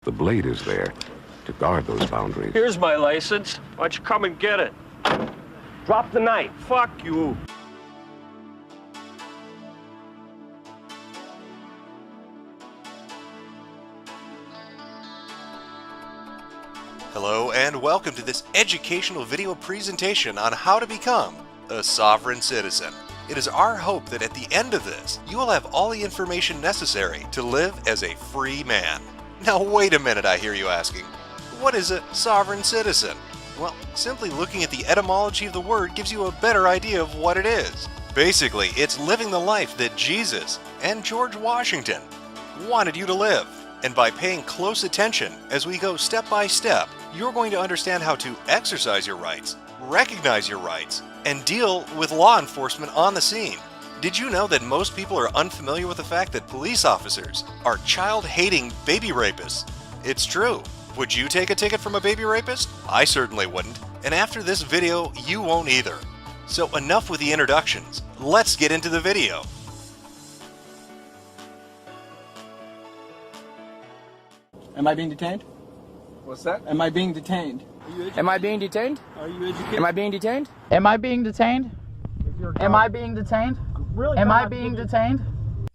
The blade is there to guard those boundaries. Here's my license. Why don't you come and get it? Drop the knife. Fuck you. Hello and welcome to this educational video presentation on how to become a sovereign citizen. It is our hope that at the end of this, you will have all the information necessary to live as a free man. Now wait a minute, I hear you asking. What is a sovereign citizen? Well, simply looking at the etymology of the word gives you a better idea of what it is. Basically, it's living the life that Jesus and George Washington wanted you to live. And by paying close attention as we go step by step, you're going to understand how to exercise your rights, recognize your rights, and deal with law enforcement on the scene. Did you know that most people are unfamiliar with the fact that police officers are child-hating baby rapists? It's true. Would you take a ticket from a baby rapist? I certainly wouldn't. And after this video, you won't either. So enough with the introductions. Let's get into the video. Am I being detained? What's that? Am I being detained? Am I being detained? Are you educated? Am I being detained? Am I being detained? Am I being detained? Am I being detained?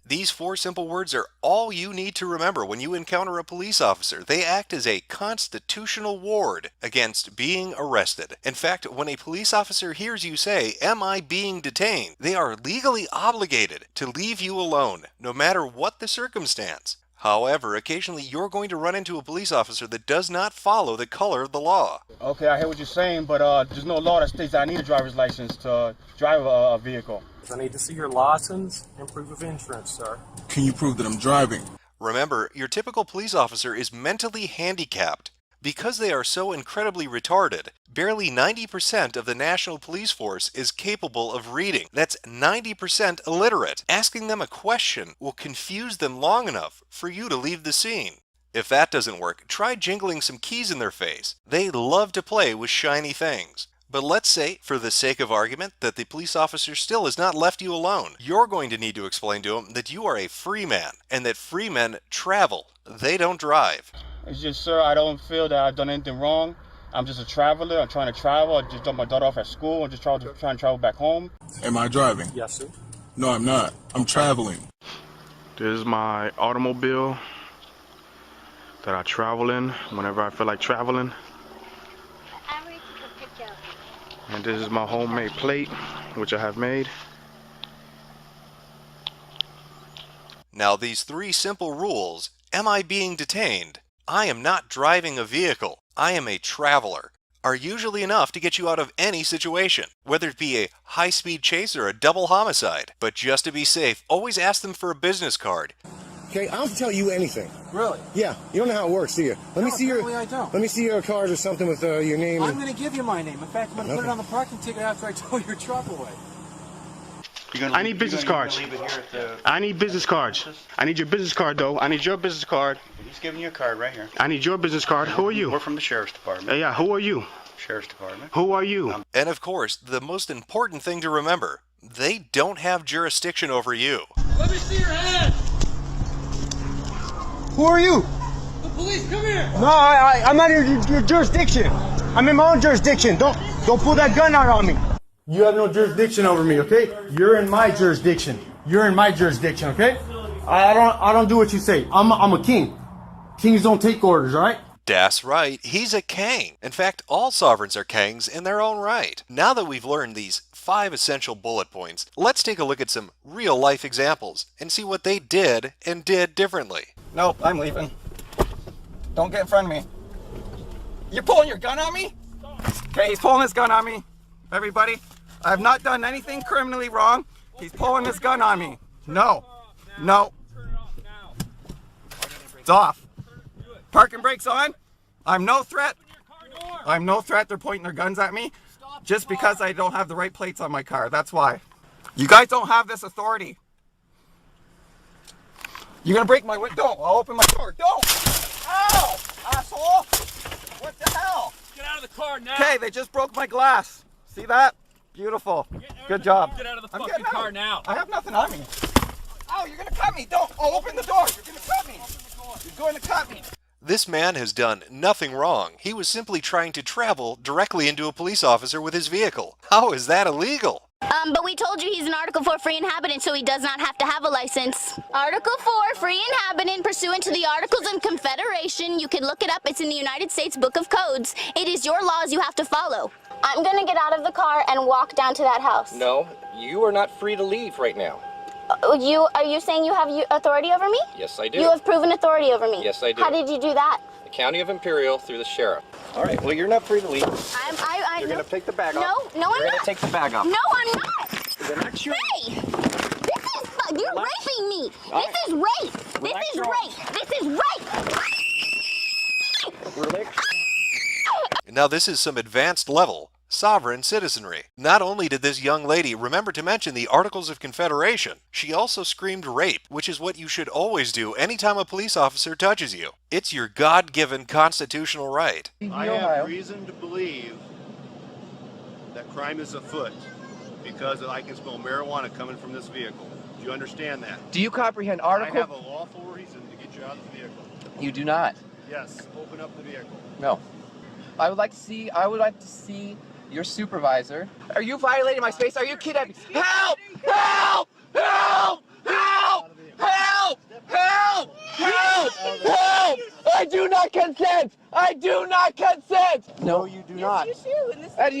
These four simple words are all you need to remember when you encounter a police officer. They act as a constitutional ward against being arrested. In fact, when a police officer hears you say, "Am I being detained?" they are legally obligated to leave you alone, no matter what the circumstance. However, occasionally you're going to run into a police officer that does not follow the color of the law. Okay, I hear what you're saying, but there's no law that states that I need a driver's license to drive a vehicle. I need to see your license and proof of insurance, sir. Can you prove that I'm driving? Remember, your typical police officer is mentally handicapped. Because they are so incredibly retarded, barely 90% of the national police force is capable of reading. That's 90% illiterate. Asking them a question will confuse them long enough for you to leave the scene. If that doesn't work, try jingling some keys in their face. They love to play with shiny things. But let's say, for the sake of argument, that the police officer still has not left you alone. You're going to need to explain to him that you are a free man, and that free men travel. They don't drive. It's just, sir, I don't feel that I've done anything wrong. I'm just a traveler. I'm trying to travel. I just dropped my daughter off at school. I'm just trying to travel back home. Am I driving? Yes, sir. No, I'm not. I'm traveling. This is my automobile that I travel in whenever I feel like traveling. And this is my homemade plate, which I have made. Now these three simple rules, am I being detained? I am not driving a vehicle. I am a traveler, are usually enough to get you out of any situation, whether it be a high-speed chase or a double homicide. But just to be safe, always ask them for a business card. Okay, I don't tell you anything. Really? Yeah, you don't know how it works, do you? Let me see your. I don't. Let me see your card or something with your name. I'm going to give you my name. In fact, I'm going to put it on the parking ticket after I tow your truck away. I need business cards. I need business cards. I need your business card, though. I need your business card. He's giving you a card right here. I need your business card. Who are you? We're from the Sheriff's Department. Yeah, who are you? Sheriff's Department. Who are you? And of course, the most important thing to remember, they don't have jurisdiction over you. Let me see your hand! Who are you? The police, come here! No, I'm not in your jurisdiction. I'm in my own jurisdiction. Don't pull that gun out on me. You have no jurisdiction over me, okay? You're in my jurisdiction. You're in my jurisdiction, okay? I don't do what you say. I'm a king. Kings don't take orders, all right? That's right, he's a king. In fact, all sovereigns are kings in their own right. Now that we've learned these 5 essential bullet points, let's take a look at some real-life examples and see what they did and did differently. Nope, I'm leaving. Don't get in front of me. You're pulling your gun on me? Okay, he's pulling his gun on me. Everybody, I have not done anything criminally wrong. He's pulling his gun on me. No. No. It's off. Parking brakes on. I'm no threat. I'm no threat. They're pointing their guns at me just because I don't have the right plates on my car. That's why. You guys don't have this authority. You're gonna break my window. I'll open my door. Don't! Ow! Asshole! What the hell? Get out of the car now! Okay, they just broke my glass. See that? Beautiful. Good job. Get out of the fucking car now. I have nothing on me. Oh, you're gonna cut me. Don't. I'll open the door. You're gonna cut me. You're going to cut me. This man has done nothing wrong. He was simply trying to travel directly into a police officer with his vehicle. How is that illegal? But we told you he's an Article 4 free inhabitant, so he does not have to have a license. Article 4, free inhabitant, pursuant to the Articles of Confederation. You can look it up. It's in the United States Book of Codes. It is your laws you have to follow. I'm gonna get out of the car and walk down to that house. No, you are not free to leave right now. Are you saying you have authority over me? Yes, I do. You have proven authority over me. Yes, I do. How did you do that? The County of Imperial through the sheriff. All right, well, you're not free to leave. You're going to take the bag off. No, I'm not. You're going to take the bag off. No, I'm not. The next year. Hey! You're raping me. This is rape. This is rape. This is rape. Now this is some advanced level sovereign citizenry. Not only did this young lady remember to mention the Articles of Confederation, she also screamed rape, which is what you should always do anytime a police officer touches you. It's your God-given constitutional right. I have reason to believe that crime is afoot because I can smell marijuana coming from this vehicle. Do you understand that? Do you comprehend Article? I have a lawful reason to get you out of the vehicle. You do not. Yes, open up the vehicle. No. I would like to see your supervisor. Are you violating my space? Are you kidding me? Help! Help! Help! Help! Help! Help! Help! Help! I do not consent! I do not consent! No, you do not. You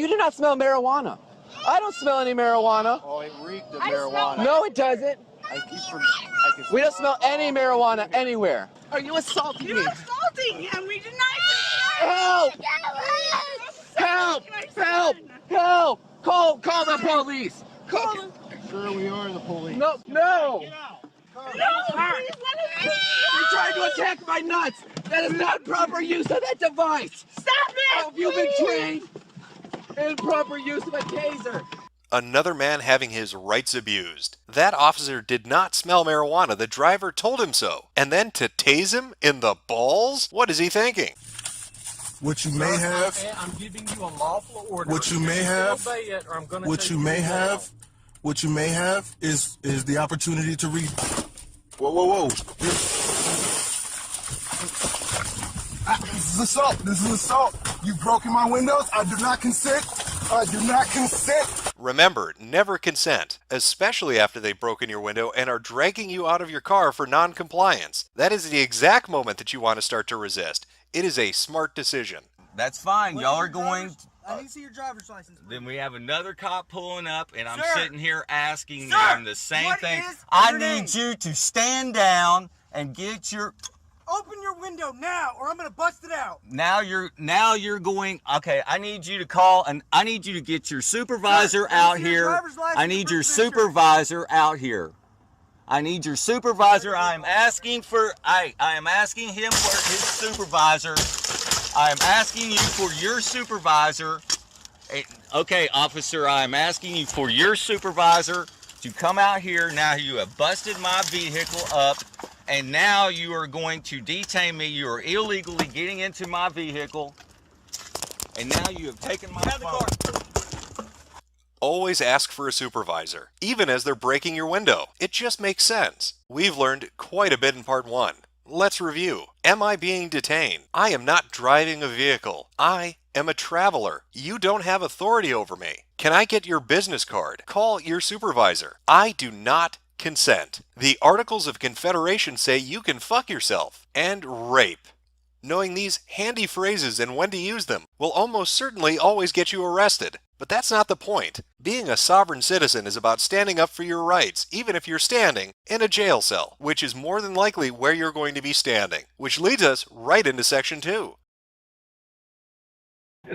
do not smell marijuana. I don't smell any marijuana. Oh, it reeked of marijuana. No, it doesn't. We don't smell any marijuana anywhere. Are you assaulting me? You're assaulting him. We did not Help! Help! Help! Help! Call the police! Call them! Sure, we are the police. No! No! No! You're trying to attack my nuts! That is not proper use of that device! Stop it! Have you been trained in proper use of a taser? Another man having his rights abused. That officer did not smell marijuana. The driver told him so. And then to tase him in the balls? What is he thinking? What you may have, I'm giving you a lawful order. what you may have, Obey it, or I'm gonna what you may have, what you may have is the opportunity to read. Whoa, whoa, whoa! This is assault. This is assault. You've broken my windows. I do not consent. I do not consent. Remember, never consent, especially after they've broken your window and are dragging you out of your car for non-compliance. That is the exact moment that you want to start to resist. It is a smart decision. That's fine. Y'all are going. I need to see your driver's license. Then we have another cop pulling up, and I'm sitting here asking Sir, them the same thing. I need you to stand down and get your. Open your window now, or I'm gonna bust it out. Now you're going. Okay, I need you to call, and I need you to get your supervisor out here. I need your supervisor out here. I need your supervisor. I am asking him for his supervisor. I am asking you for your supervisor. Okay, officer, I am asking you for your supervisor to come out here. Now you have busted my vehicle up, and now you are going to detain me. You are illegally getting into my vehicle, and now you have taken my phone. Always ask for a supervisor, even as they're breaking your window. It just makes sense. We've learned quite a bit in part 1. Let's review. Am I being detained? I am not driving a vehicle. I am a traveler. You don't have authority over me. Can I get your business card? Call your supervisor. I do not consent. The Articles of Confederation say you can fuck yourself. And rape. Knowing these handy phrases and when to use them will almost certainly always get you arrested. But that's not the point. Being a sovereign citizen is about standing up for your rights, even if you're standing in a jail cell, which is more than likely where you're going to be standing. Which leads us right into Section 2.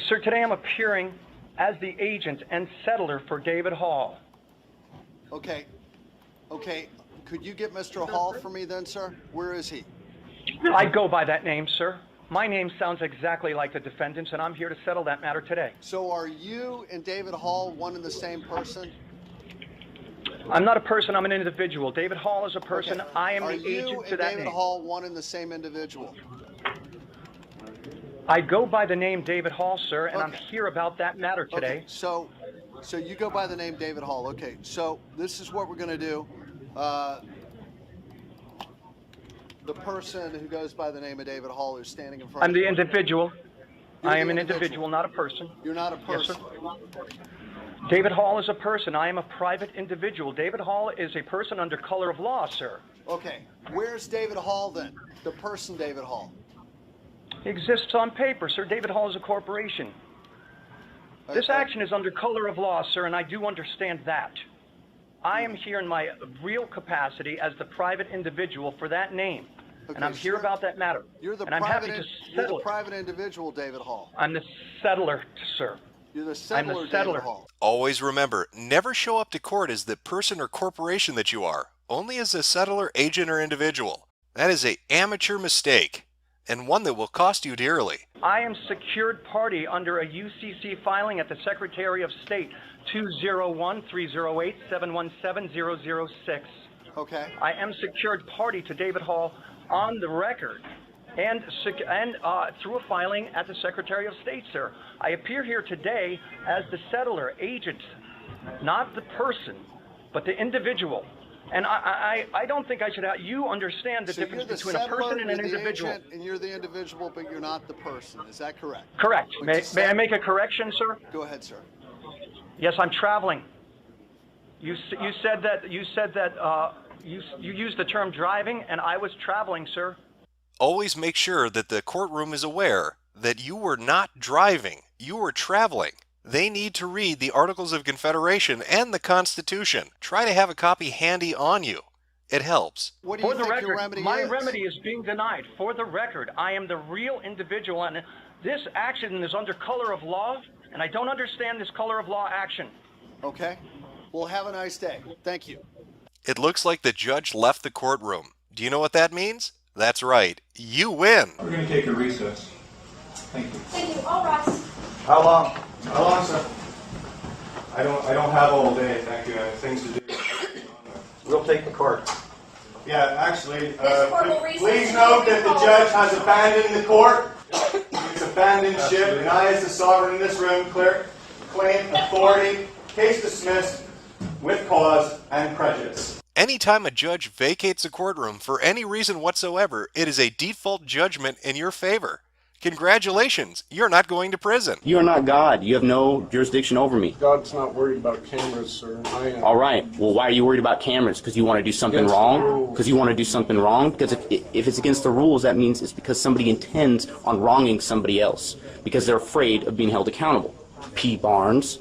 Sir, today I'm appearing as the agent and settler for David Hall. Okay. Could you get Mr. Hall for me then, sir? Where is he? I go by that name, sir. My name sounds exactly like the defendant's, and I'm here to settle that matter today. So are you and David Hall one and the same person? I'm not a person, I'm an individual. David Hall is a person. Okay. I am are the agent to that David name. Hall one and the same individual? I go by the name David Hall, sir, and I'm here about that matter today. Okay. So you go by the name David Hall. Okay, so this is what we're going to do. the person who goes by the name of David Hall who's standing in front I'm of you? the individual. You're I am the an individual. individual, not a person. You're not a Yes, person. sir. David Hall is a person. I am a private individual. David Hall is a person under color of law, sir. Okay. Where's David Hall then? The person David Hall. He exists on paper, sir. David Hall is a corporation. This action is under color of law, sir, and I do understand that. I am here in my real capacity as the private individual for that name. Okay, And I'm here about that matter. You're the and I'm happy private. to You're settle the it. private individual, David Hall. I'm the settler, sir. You're the I'm settler, the settler. David Hall. Always remember, never show up to court as the person or corporation that you are, only as a settler, agent, or individual. That is an amateur mistake, and one that will cost you dearly. I am secured party under a UCC filing at the Secretary of State, 201-308-717-006. Okay. I am secured party to David Hall on the record and through a filing at the Secretary of State, sir. I appear here today as the settler, agent, not the person, but the individual. And I don't think I should have, you understand the So difference you're the between a settler, person and an you're the individual. agent, and you're the individual, but you're not the person. Is that correct? Correct. But May I make a correction, sir? Go ahead, sir. Yes, I'm traveling. You said that you used the term driving, and I was traveling, sir. Always make sure that the courtroom is aware that you were not driving, you were traveling. They need to read the Articles of Confederation and the Constitution. Try to have a copy handy on you. It helps. What do you For the think record, your remedy my is? remedy is being denied. For the record, I am the real individual, and this action is under color of law, and I don't understand this color of law action. Okay. Well, have a nice day. Thank you. It looks like the judge left the courtroom. Do you know what that means? That's right. You win. We're going to take a recess. Thank you. Thank you. All rise. How long? How long, sir? I don't have all day. Thank you. I have things to do. We'll take the court. Yeah, actually, please note that the judge has abandoned the court. He's abandoned ship, and I, as the sovereign in this room, claim authority. Case dismissed with cause and prejudice. Anytime a judge vacates a courtroom for any reason whatsoever, it is a default judgment in your favor. Congratulations, you're not going to prison. You are not God. You have no jurisdiction over me. God's not worried about cameras, sir. I am. All right. Well, why are you worried about cameras? Because you want to do something Against the wrong? rules. Because you want to do something wrong? Because if it's against the rules, that means it's because somebody intends on wronging somebody else. Because they're afraid of being held accountable. P. Barnes.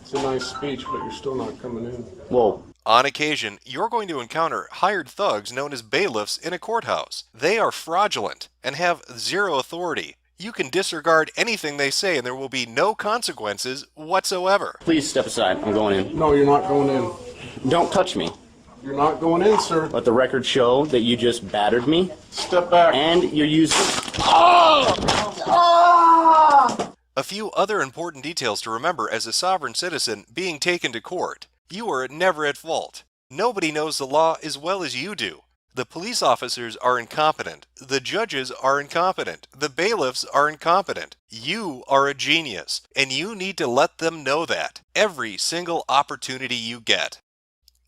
It's a nice speech, but you're still not coming in. Well, On occasion, you're going to encounter hired thugs known as bailiffs in a courthouse. They are fraudulent and have zero authority. You can disregard anything they say and there will be no consequences whatsoever. please step aside. I'm going in. No, you're not going in. Don't touch me. You're not going in, sir. Let the record show that you just battered me. Step back. And you're using... A few other important details to remember as a sovereign citizen being taken to court. You are never at fault. Nobody knows the law as well as you do. The police officers are incompetent. The judges are incompetent. The bailiffs are incompetent. You are a genius, and you need to let them know that every single opportunity you get.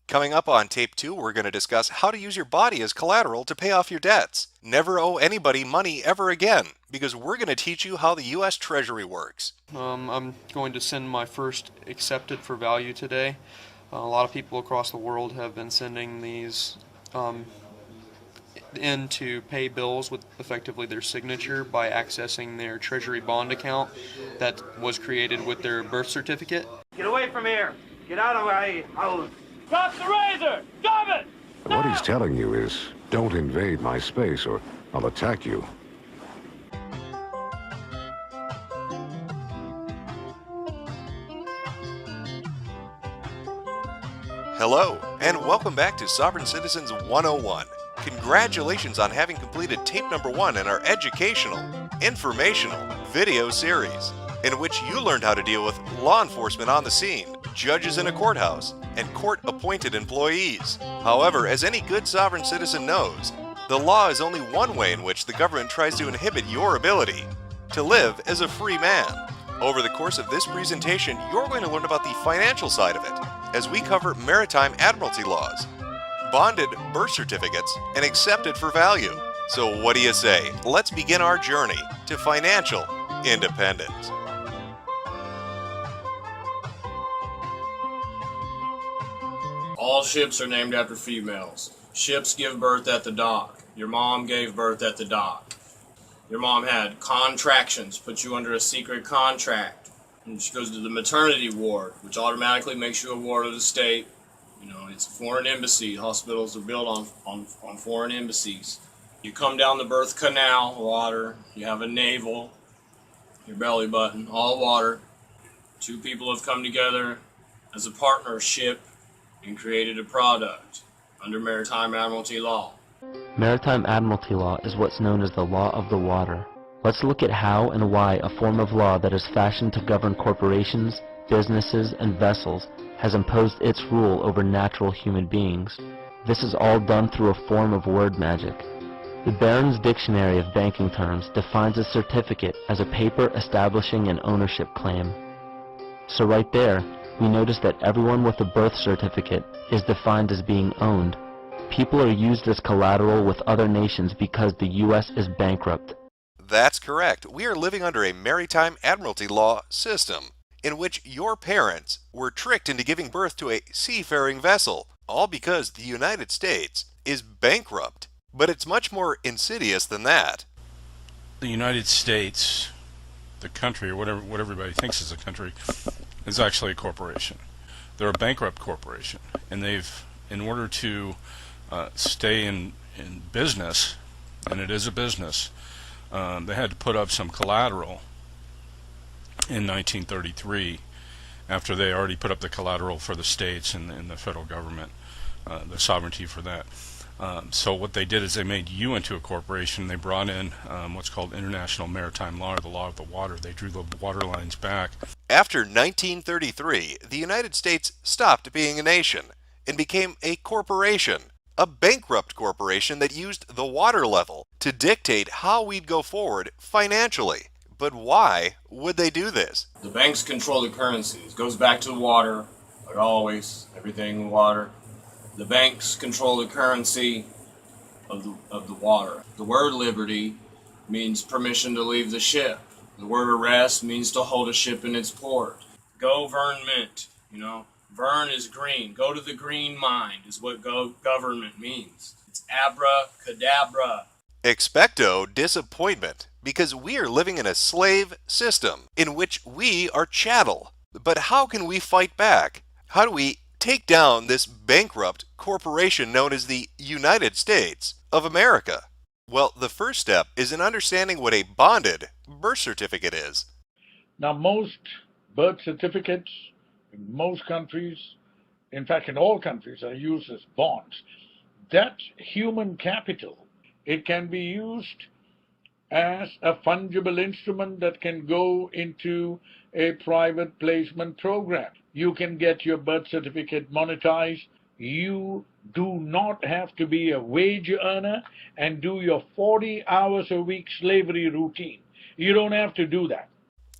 Coming up on Tape 2, we're going to discuss how to use your body as collateral to pay off your debts. Never owe anybody money ever again, because we're going to teach you how the U.S. Treasury works. I'm going to send my first accepted for value today. A lot of people across the world have been sending these in to pay bills with effectively their signature by accessing their Treasury bond account that was created with their birth certificate. Get away from here. Get out of my house. Drop the razor. Drop it. What he's telling you is, don't invade my space or I'll attack you. Hello, and welcome back to Sovereign Citizens 101. Congratulations on having completed tape number 1 in our educational, informational video series, in which you learned how to deal with law enforcement on the scene, judges in a courthouse, and court-appointed employees. However, as any good sovereign citizen knows, the law is only one way in which the government tries to inhibit your ability to live as a free man. Over the course of this presentation, you're going to learn about the financial side of it, as we cover maritime admiralty laws. bonded birth certificates and accepted for value. So what do you say? Let's begin our journey to financial independence. All ships are named after females. Ships give birth at the dock. Your mom gave birth at the dock. Your mom had contractions, put you under a secret contract. And she goes to the maternity ward, which automatically makes you a ward of the state. You know, it's a foreign embassy. Hospitals are built on foreign embassies. You come down the birth canal, water. You have a navel, your belly button, all water. Two people have come together as a partnership and created a product under Maritime Admiralty law. Maritime Admiralty law is what's known as the law of the water. Let's look at how and why a form of law that is fashioned to govern corporations, businesses, and vessels has imposed its rule over natural human beings. This is all done through a form of word magic. The Barron's Dictionary of Banking Terms defines a certificate as a paper establishing an ownership claim. So right there, we notice that everyone with a birth certificate is defined as being owned. People are used as collateral with other nations because the U.S. is bankrupt. That's correct. We are living under a Maritime Admiralty law system in which your parents were tricked into giving birth to a seafaring vessel, all because the United States is bankrupt. But it's much more insidious than that. The United States, the country, or what everybody thinks is a country, is actually a corporation. They're a bankrupt corporation, and they've, in order to stay in business, and it is a business, they had to put up some collateral in 1933 after they already put up the collateral for the states and the federal government, the sovereignty for that. So what they did is they made you into a corporation. They brought in what's called international maritime law, or the law of the water. They drew the water lines back. After 1933, the United States stopped being a nation and became a corporation, a bankrupt corporation that used the water level to dictate how we'd go forward financially. But why would they do this? The banks control the currencies. It goes back to the water, like always, everything water. The banks control the currency of the water. The word liberty means permission to leave the ship. The word arrest means to hold a ship in its port. Government, you know, vern is green. Go to the green mine is what government means. It's abracadabra. Expecto disappointment, because we are living in a slave system in which we are chattel. But how can we fight back? How do we take down this bankrupt corporation known as the United States of America? Well, the first step is in understanding what a bonded birth certificate is. Now, most birth certificates in most countries, in fact in all countries, are used as bonds. That's human capital. It can be used as a fungible instrument that can go into a private placement program. You can get your birth certificate monetized. You do not have to be a wage earner and do your 40 hours a week slavery routine. You don't have to do that.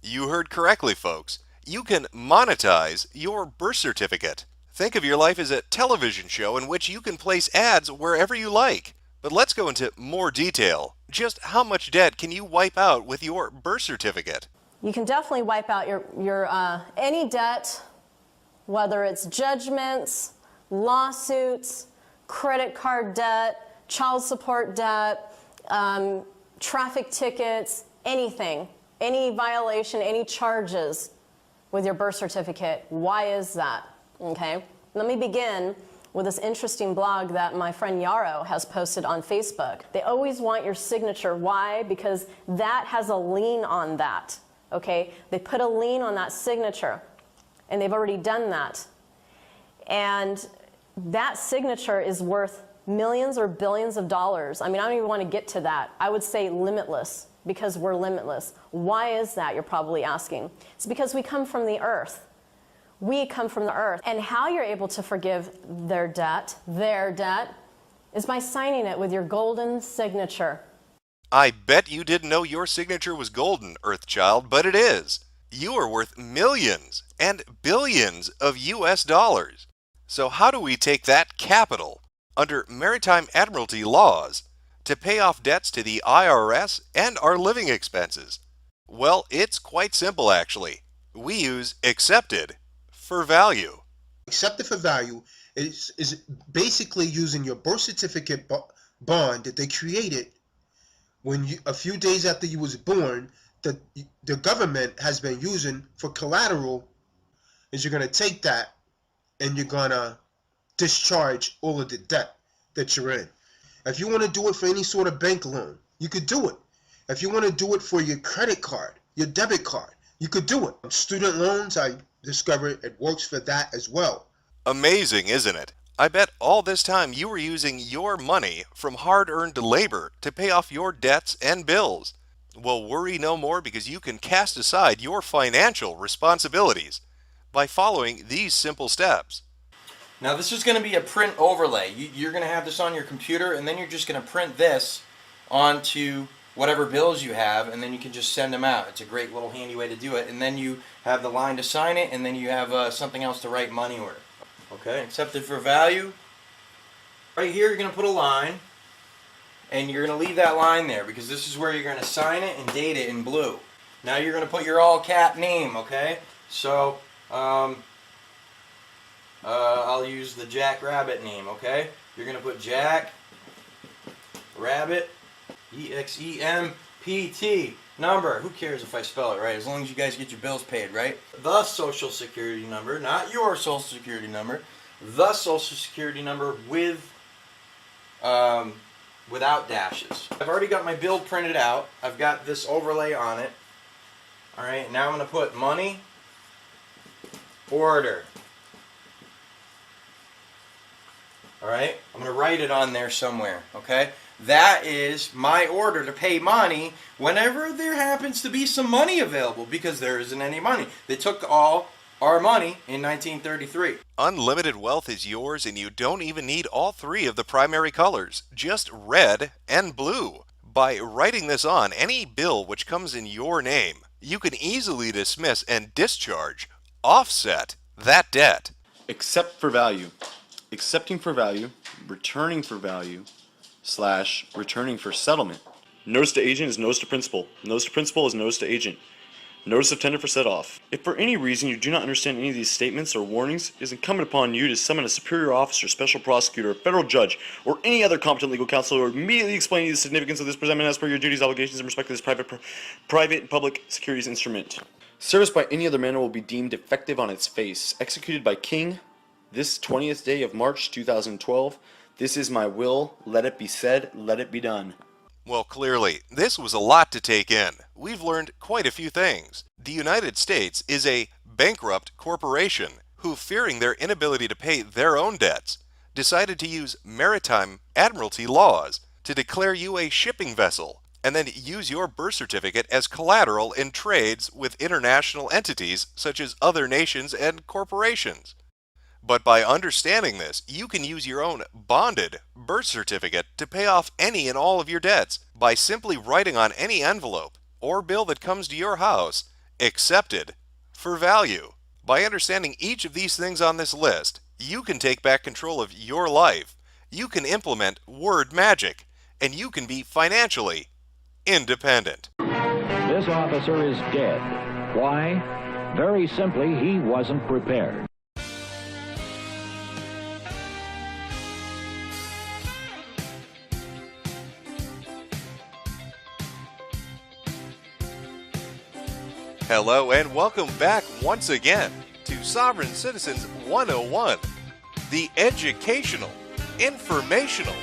You heard correctly, folks. You can monetize your birth certificate. Think of your life as a television show in which you can place ads wherever you like. But let's go into more detail. Just how much debt can you wipe out with your birth certificate? You can definitely wipe out your any debt, whether it's judgments, lawsuits, credit card debt, child support debt, traffic tickets, anything, any violation, any charges with your birth certificate. Why is that? Okay, let me begin with this interesting blog that my friend Yarrow has posted on Facebook. They always want your signature. Why? Because that has a lien on that. Okay, they put a lien on that signature, and they've already done that. And that signature is worth millions or billions of dollars. I mean, I don't even want to get to that. I would say limitless, because we're limitless. Why is that, you're probably asking? It's because we come from the earth. We come from the earth. And how you're able to forgive their debt, is by signing it with your golden signature. I bet you didn't know your signature was golden, Earthchild, but it is. You are worth millions and billions of US dollars. So how do we take that capital under Maritime Admiralty laws to pay off debts to the IRS and our living expenses? Well, it's quite simple actually. We use accepted for value. Accepted for value is basically using your birth certificate bond that they created when a few days after you was born, that the government has been using for collateral. Is you're going to take that and you're going to discharge all of the debt that you're in. If you want to do it for any sort of bank loan, you could do it. If you want to do it for your credit card, your debit card, you could do it. Student loans, I discovered it works for that as well. Amazing, isn't it? I bet all this time you were using your money from hard-earned labor to pay off your debts and bills. Well, worry no more, because you can cast aside your financial responsibilities by following these simple steps. Now this is going to be a print overlay. You're going to have this on your computer, and then you're just going to print this onto whatever bills you have, and then you can just send them out. It's a great little handy way to do it. And then you have the line to sign it, and then you have something else to write money order. Okay, accepted for value. Right here you're going to put a line, and you're going to leave that line there because this is where you're going to sign it and date it in blue. Now you're going to put your all cap name, okay? So I'll use the Jack Rabbit name, okay? You're going to put Jack Rabbit, EXEMPT, number. Who cares if I spell it right, as long as you guys get your bills paid, right? The Social Security number, not your Social Security number. The Social Security number with without dashes. I've already got my bill printed out. I've got this overlay on it. Alright, now I'm going to put money order. Alright, I'm going to write it on there somewhere, okay? That is my order to pay money whenever there happens to be some money available, because there isn't any money. They took all our money in 1933. Unlimited wealth is yours, and you don't even need all three of the primary colors, just red and blue. By writing this on any bill which comes in your name, you can easily dismiss and discharge, offset that debt. Accept for value, accepting for value, returning for value, / returning for settlement. Notice to agent is notice to principal. Notice to principal is notice to agent. Notice of tender for set off. If for any reason you do not understand any of these statements or warnings, it is incumbent upon you to summon a superior officer, special prosecutor, a federal judge, or any other competent legal counsel who will immediately explain to you the significance of this presentment as per your duties, obligations, and respect to this private and public securities instrument. Service by any other manner will be deemed effective on its face. Executed by King, this 20th day of March 2012. This is my will. Let it be said. Let it be done. Well, clearly, this was a lot to take in. We've learned quite a few things. The United States is a bankrupt corporation who, fearing their inability to pay their own debts, decided to use Maritime Admiralty laws to declare you a shipping vessel and then use your birth certificate as collateral in trades with international entities such as other nations and corporations. But by understanding this, you can use your own bonded birth certificate to pay off any and all of your debts by simply writing on any envelope or bill that comes to your house, accepted for value. By understanding each of these things on this list, you can take back control of your life, you can implement word magic, and you can be financially independent. This officer is dead. Why? Very simply, he wasn't prepared. Hello and welcome back once again to Sovereign Citizens 101, the educational, informational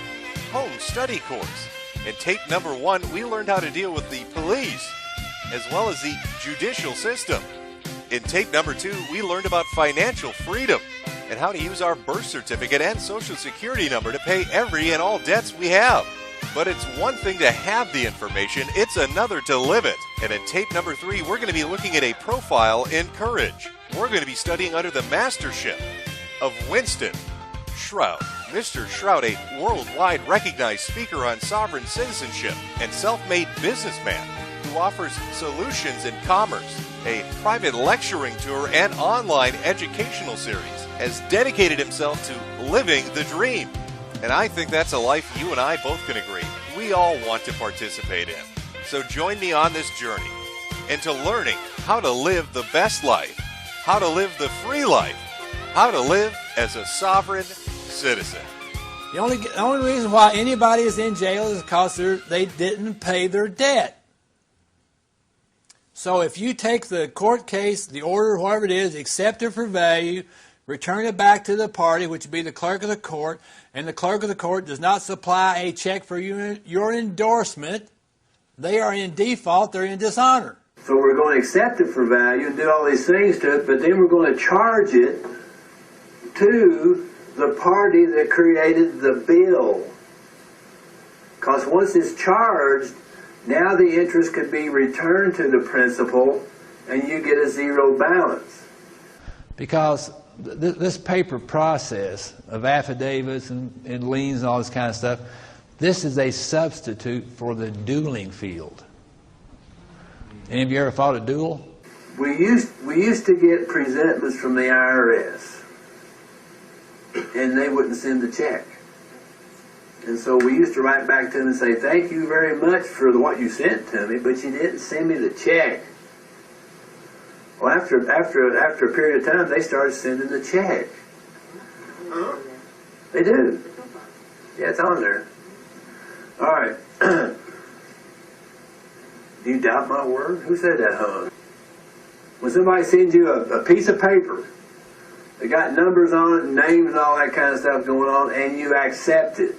home study course. In tape number 1, we learned how to deal with the police as well as the judicial system. In tape number 2, we learned about financial freedom and how to use our birth certificate and social security number to pay every and all debts we have. But it's one thing to have the information, it's another to live it. And in tape number 3, we're going to be looking at a profile in courage. We're going to be studying under the mastership of Winston Shroud. Mr. Shroud, a worldwide recognized speaker on sovereign citizenship and self-made businessman who offers solutions in commerce, a private lecturing tour, and online educational series, has dedicated himself to living the dream. And I think that's a life you and I both can agree we all want to participate in. So join me on this journey into learning how to live the best life, how to live the free life, how to live as a sovereign citizen. The only reason why anybody is in jail is because they didn't pay their debt. So if you take the court case, the order, whatever it is, accept it for value, return it back to the party, which would be the clerk of the court, and the clerk of the court does not supply a check for your endorsement, they are in default, they're in dishonor. So we're going to accept it for value and do all these things to it, but then we're going to charge it to the party that created the bill. Because once it's charged, now the interest could be returned to the principal and you get a zero balance. Because this paper process of affidavits and liens and all this kind of stuff, this is a substitute for the dueling field. Any of you ever fought a duel? We used to get presentments from the IRS, and they wouldn't send the check. And so we used to write back to them and say, thank you very much for what you sent to me, but you didn't send me the check. Well, after a period of time, they started sending the check. They do. Yeah, it's on there. All right. Do you doubt my word? Who said that, huh? When somebody sends you a piece of paper, they got numbers on it, and names and all that kind of stuff going on, and you accept it,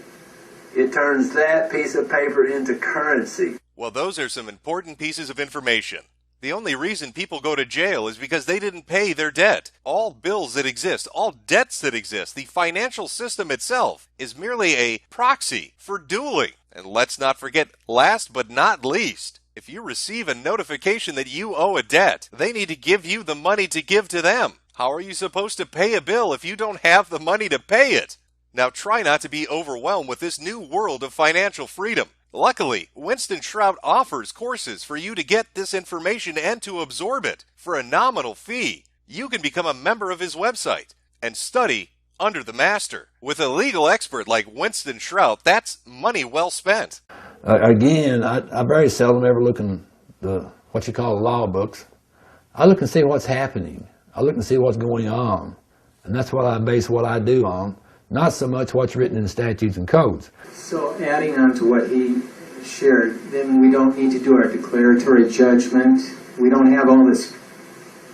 it turns that piece of paper into currency. Well, those are some important pieces of information. The only reason people go to jail is because they didn't pay their debt. All bills that exist, all debts that exist, the financial system itself is merely a proxy for dueling. And let's not forget, last but not least, if you receive a notification that you owe a debt, they need to give you the money to give to them. How are you supposed to pay a bill if you don't have the money to pay it? Now try not to be overwhelmed with this new world of financial freedom. Luckily, Winston Shrout offers courses for you to get this information and to absorb it for a nominal fee. You can become a member of his website and study under the master. With a legal expert like Winston Shrout, that's money well spent. Again, I very seldom ever look in the what you call law books. I look and see what's happening. I look and see what's going on. And that's what I base what I do on, not so much what's written in statutes and codes. So adding on to what he shared, then we don't need to do our declaratory judgment. We don't have all this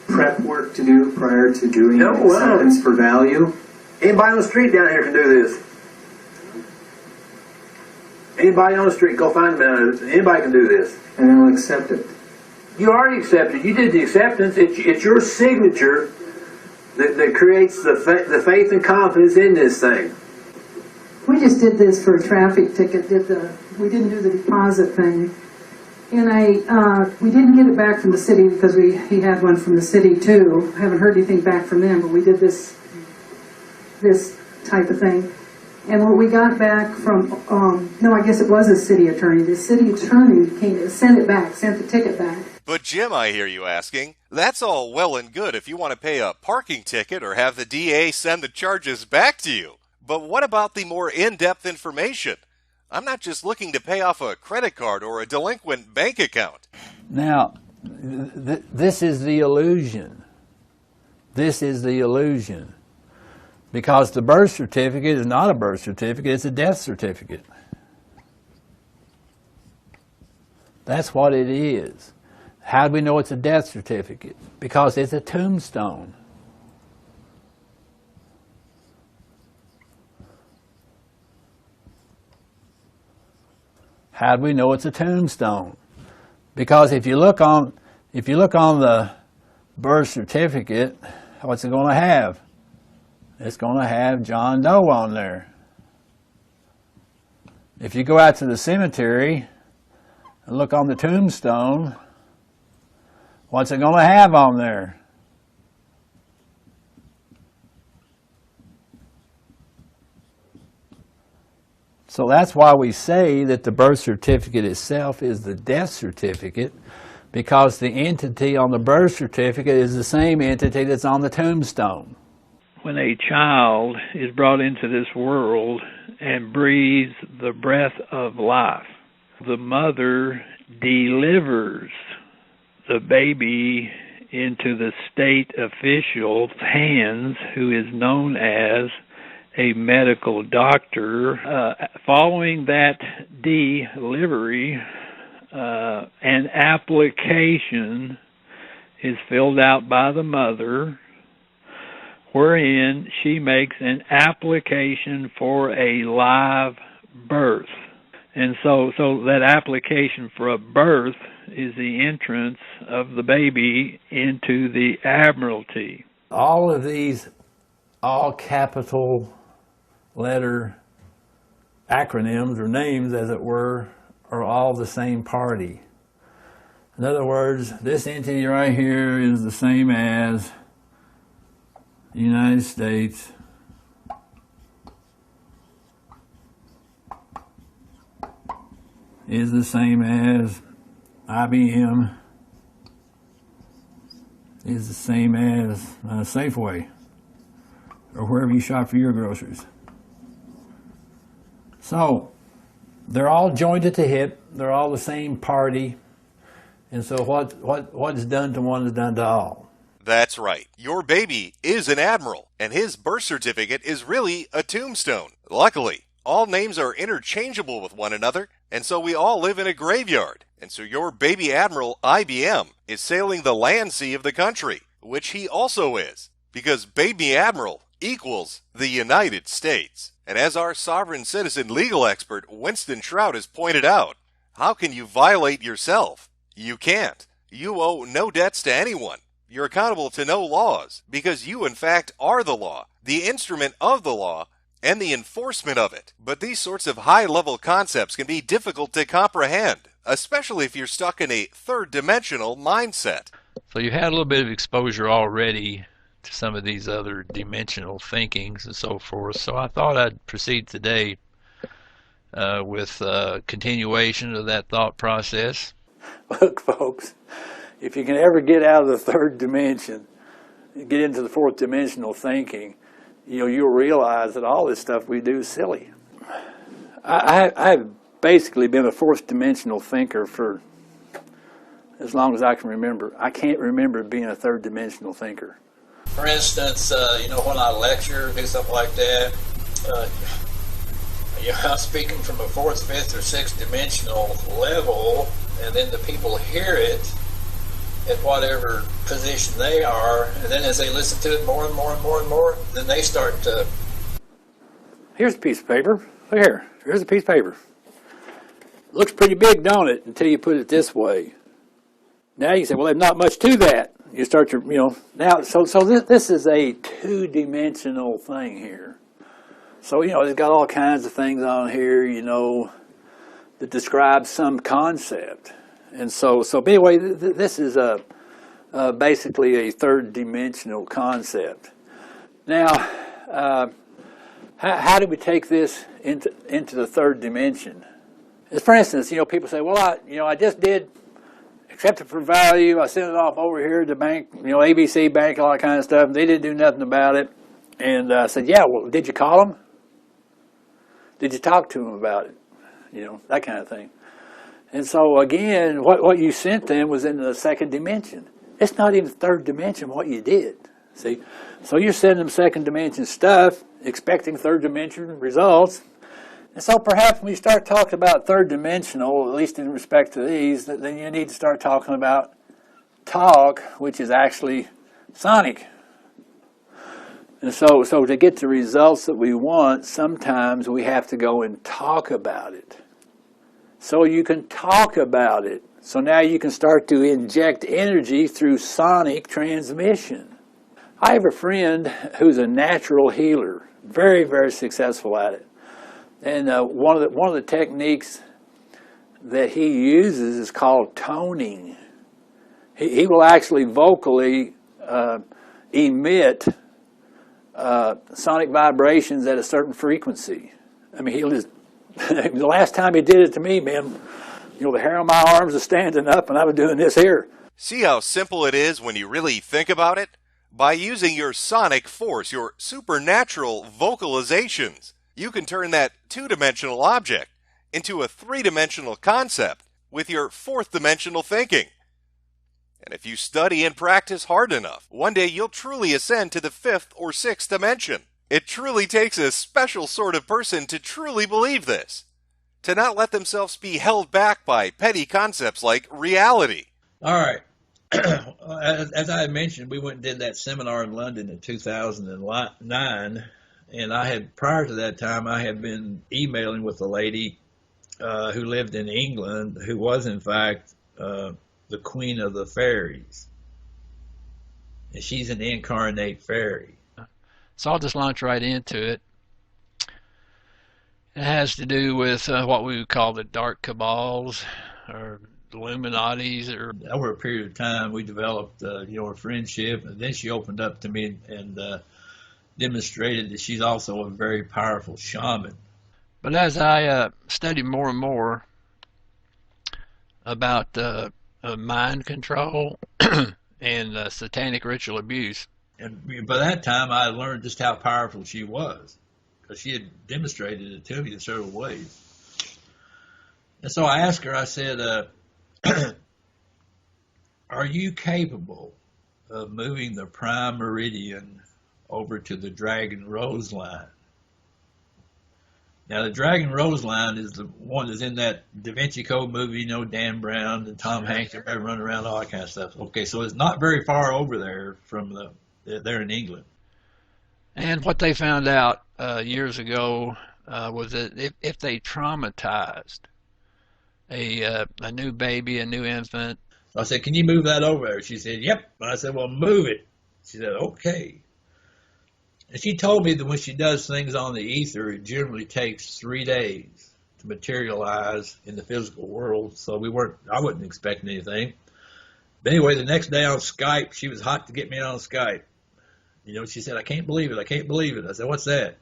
prep work to do prior to doing acceptance for value. Anybody on the street down here can do this. Anybody on the street, go find them. Anybody can do this. And then we'll accept it. You already accepted. You did the acceptance. It's your signature that creates the faith and confidence in this thing. We just did this for a traffic ticket. We didn't do the deposit thing, and we didn't get it back from the city because he had one from the city too. I haven't heard anything back from them, but we did this type of thing. And what we got back from, no, I guess it was a city attorney. The city attorney sent the ticket back. But Jim, I hear you asking, that's all well and good if you want to pay a parking ticket or have the DA send the charges back to you. But what about the more in-depth information? I'm not just looking to pay off a credit card or a delinquent bank account. Now, this is the illusion. This is the illusion. Because the birth certificate is not a birth certificate, it's a death certificate. That's what it is. How do we know it's a death certificate? Because it's a tombstone. How do we know it's a tombstone? Because if you look on the birth certificate, what's it going to have? It's going to have John Doe on there. If you go out to the cemetery and look on the tombstone, what's it going to have on there? So that's why we say that the birth certificate itself is the death certificate, because the entity on the birth certificate is the same entity that's on the tombstone. When a child is brought into this world and breathes the breath of life. The mother delivers the baby into the state official's hands, who is known as a medical doctor. Following that delivery, an application is filled out by the mother, wherein she makes an application for a live birth. And so that application for a birth is the entrance of the baby into the Admiralty. All of these all capital letter acronyms or names, as it were, are all the same party. In other words, this entity right here is the same as the United States is the same as IBM, is the same as Safeway, or wherever you shop for your groceries. So, they're all joined at the hip, they're all the same party, and so what's done to one is done to all. That's right. Your baby is an admiral, and his birth certificate is really a tombstone. Luckily, all names are interchangeable with one another, and so we all live in a graveyard. And so your baby admiral, IBM, is sailing the land sea of the country, which he also is, because baby admiral equals the United States. And as our sovereign citizen legal expert Winston Trout has pointed out, how can you violate yourself? You can't. You owe no debts to anyone. You're accountable to no laws, because you in fact are the law, the instrument of the law, and the enforcement of it. But these sorts of high-level concepts can be difficult to comprehend, especially if you're stuck in a third-dimensional mindset. So you had a little bit of exposure already to some of these other dimensional thinkings and so forth, so I thought I'd proceed today with a continuation of that thought process. Look, folks, if you can ever get out of the third dimension, get into the fourth dimensional thinking, you'll realize that all this stuff we do is silly. I've basically been a fourth dimensional thinker for as long as I can remember. I can't remember being a third dimensional thinker. For instance, when I lecture, do something like that, I'm speaking from a fourth, fifth, or sixth dimensional level, and then the people hear it at whatever position they are, and then as they listen to it more and more and more and more, then they start to... Here's a piece of paper. Look here. Here's a piece of paper. Looks pretty big, don't it, until you put it this way. Now you say, well, there's not much to that. You start to, now, so this is a two-dimensional thing here. So, it's got all kinds of things on here, that describe some concept. And so anyway, this is basically a third-dimensional concept. Now, how do we take this into the third dimension? As for instance, people say, well, I just did accept it for value. I sent it off over here to the bank, ABC Bank, all that kind of stuff. And they didn't do nothing about it. And I said, yeah, well, did you call them? Did you talk to them about it? That kind of thing. And so again, what you sent them was in the second dimension. It's not even the third dimension what you did. See? So you're sending them second dimension stuff, expecting third dimension results. And so perhaps when you start talking about third dimensional, at least in respect to these, then you need to start talking about talk, which is actually sonic. And so to get the results that we want, sometimes we have to go and talk about it. So you can talk about it. So now you can start to inject energy through sonic transmission. I have a friend who's a natural healer, very, very successful at it. And one of the techniques that he uses is called toning. He will actually vocally emit sonic vibrations at a certain frequency. I mean, he'll just, the last time he did it to me, man, the hair on my arms was standing up and I was doing this here. See how simple it is when you really think about it? By using your sonic force, your supernatural vocalizations, You can turn that two-dimensional object into a three-dimensional concept with your fourth-dimensional thinking. And if you study and practice hard enough, one day you'll truly ascend to the fifth or sixth dimension. It truly takes a special sort of person to truly believe this, to not let themselves be held back by petty concepts like reality. All right. As I mentioned, we went and did that seminar in London in 2009, and prior to that time, I had been emailing with a lady who lived in England, who was in fact the Queen of the Fairies, and she's an incarnate fairy. So I'll just launch right into it. It has to do with what we would call the dark cabals or Illuminatis. Over a period of time, we developed a friendship, and then she opened up to me and demonstrated that she's also a very powerful shaman. But as I studied more and more about mind control and satanic ritual abuse, and by that time I learned just how powerful she was, because she had demonstrated it to me in several ways. And so I asked her, I said, are you capable of moving the prime meridian over to the Dragon Rose line? Now, the Dragon Rose line is the one that's in that Da Vinci Code movie, Dan Brown and Tom Hanks, they're running around, all that kind of stuff. Okay, so it's not very far over there from there in England. And what they found out years ago was that if they traumatized a new baby, a new infant. So I said, can you move that over there? She said, yep. And I said, well, move it. She said, okay. And she told me that when she does things on the ether, it generally takes 3 days to materialize in the physical world. So I wasn't expecting anything. But anyway, the next day on Skype, she was hot to get me on Skype. She said, I can't believe it. I can't believe it. I said, what's that?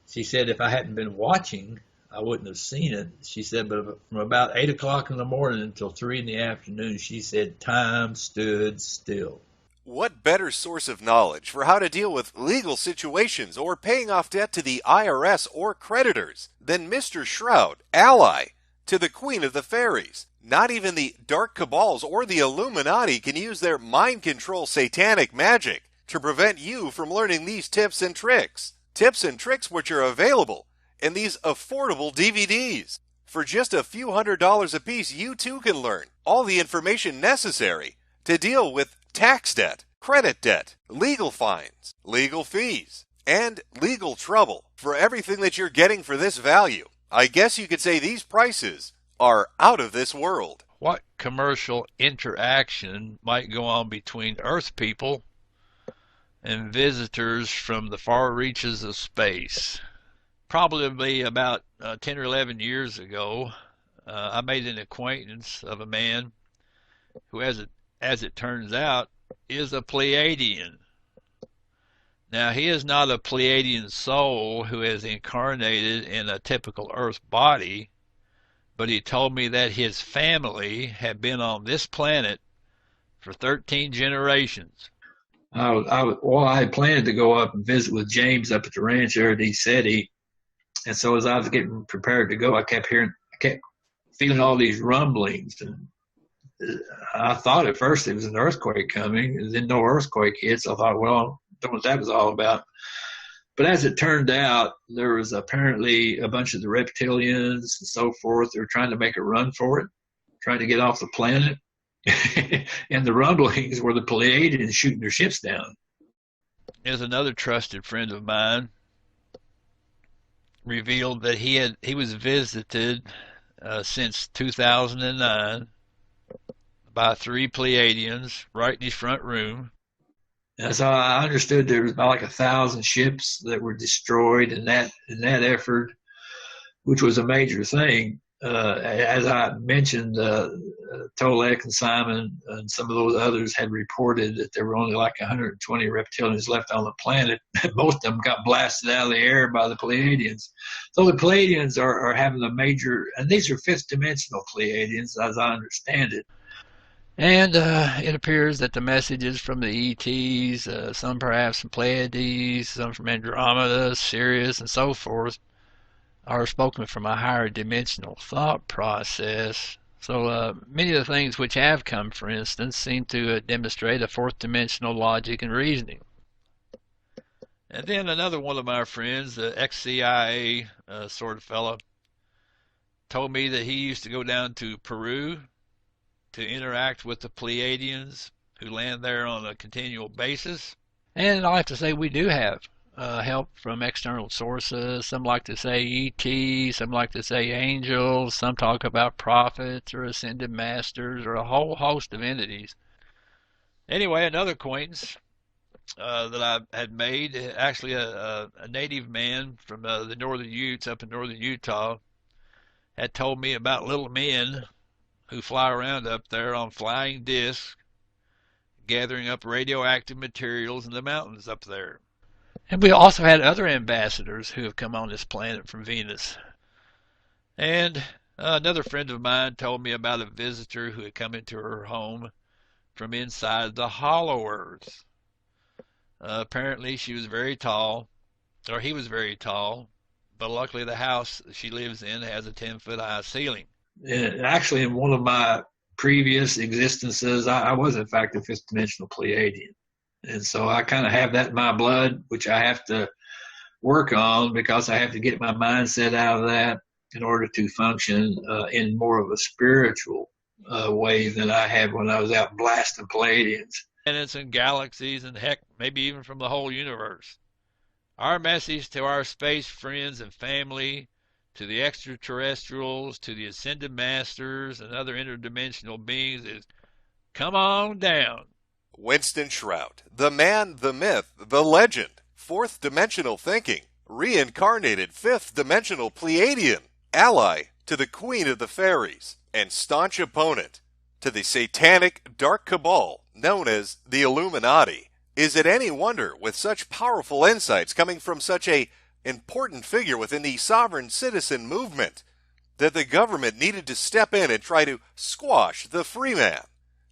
She said, if I hadn't been watching, I wouldn't have seen it. She said, but from about 8 o'clock in the morning until 3 in the afternoon, she said, time stood still. What better source of knowledge for how to deal with legal situations or paying off debt to the IRS or creditors than Mr. Shroud, ally to the Queen of the Fairies? Not even the Dark Cabals or the Illuminati can use their mind control satanic magic to prevent you from learning these tips and tricks. Tips and tricks which are available in these affordable DVDs. For just a few $100s a piece, you too can learn all the information necessary to deal with tax debt, credit debt, legal fines, legal fees, and legal trouble. For everything that you're getting for this value, I guess you could say these prices are out of this world. What commercial interaction might go on between Earth people and visitors from the far reaches of space? Probably about 10 or 11 years ago, I made an acquaintance of a man who, as it turns out, is a Pleiadian. Now, he is not a Pleiadian soul who has incarnated in a typical Earth body, but he told me that his family had been on this planet for 13 generations. I had planned to go up and visit with James up at the ranch there at East City, and so as I was getting prepared to go, I kept feeling all these rumblings, and I thought at first it was an earthquake coming, and then no earthquake hit, so I thought, well, I don't know what that was all about. But as it turned out, there was apparently a bunch of the reptilians and so forth. They were trying to make a run for it, trying to get off the planet. And the rumblings were the Pleiadians shooting their ships down. There's another trusted friend of mine revealed that he was visited since 2009 by 3 Pleiadians right in his front room. And so I understood there was about like 1,000 ships that were destroyed in that effort, which was a major thing. As I mentioned, Tolek and Simon and some of those others had reported that there were only like 120 reptilians left on the planet. Most of them got blasted out of the air by the Pleiadians. So the Pleiadians are having a major, and these are fifth dimensional Pleiadians, as I understand it. And it appears that the messages from the ETs, some perhaps from Pleiades, some from Andromeda, Sirius, and so forth, are spoken from a higher dimensional thought process. So many of the things which have come, for instance, seem to demonstrate a fourth dimensional logic and reasoning. And then another one of my friends, the ex-CIA sort of fellow, told me that he used to go down to Peru to interact with the Pleiadians who land there on a continual basis. And I have to say we do have help from external sources. Some like to say ET, some like to say angels, some talk about prophets or ascended masters or a whole host of entities. Anyway, another acquaintance that I had made, actually a native man from the Northern Utes up in northern Utah, had told me about little men who fly around up there on flying discs, gathering up radioactive materials in the mountains up there. And we also had other ambassadors who have come on this planet from Venus. And another friend of mine told me about a visitor who had come into her home from inside the hollow earth. Apparently she was very tall, or he was very tall, but luckily the house she lives in has a 10-foot high ceiling. Actually, in one of my previous existences, I was in fact a fifth dimensional Pleiadian. And so I kind of have that in my blood, which I have to work on because I have to get my mindset out of that in order to function in more of a spiritual way than I had when I was out blasting Pleiadians. And it's in galaxies and heck, maybe even from the whole universe. Our message to our space friends and family, to the extraterrestrials, to the ascended masters and other interdimensional beings is, come on down. Winston Shrout, the man, the myth, the legend, fourth dimensional thinking, reincarnated fifth dimensional Pleiadian, ally to the Queen of the Fairies, and staunch opponent to the satanic dark cabal known as the Illuminati. Is it any wonder, with such powerful insights coming from such a important figure within the sovereign citizen movement, that the government needed to step in and try to squash the free man,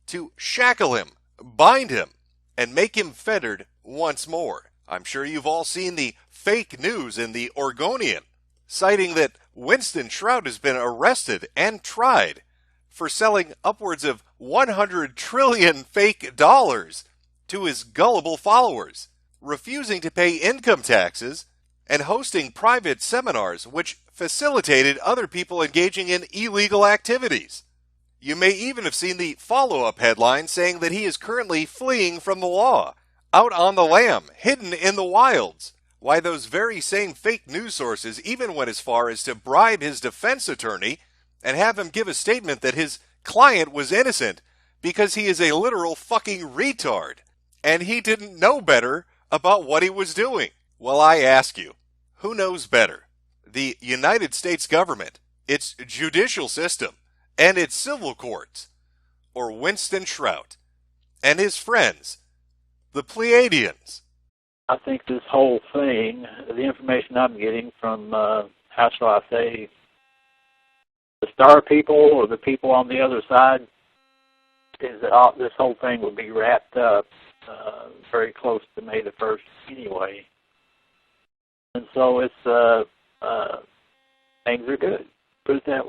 to shackle him, bind him, and make him fettered once more? I'm sure you've all seen the fake news in the Oregonian, citing that Winston Shrout has been arrested and tried for selling upwards of 100 trillion fake dollars to his gullible followers, refusing to pay income taxes, and hosting private seminars which facilitated other people engaging in illegal activities. You may even have seen the follow-up headline saying that he is currently fleeing from the law, out on the lam, hidden in the wilds. Why, those very same fake news sources even went as far as to bribe his defense attorney and have him give a statement that his client was innocent because he is a literal fucking retard, and he didn't know better about what he was doing. Well, I ask you, who knows better? The United States government, its judicial system, and its civil courts, or Winston Shrout and his friends, the Pleiadians? I think this whole thing, the information I'm getting from, how shall I say, the star people or the people on the other side, is that this whole thing would be wrapped up very close to May the 1st anyway. And so it's, things are good. Put it that way.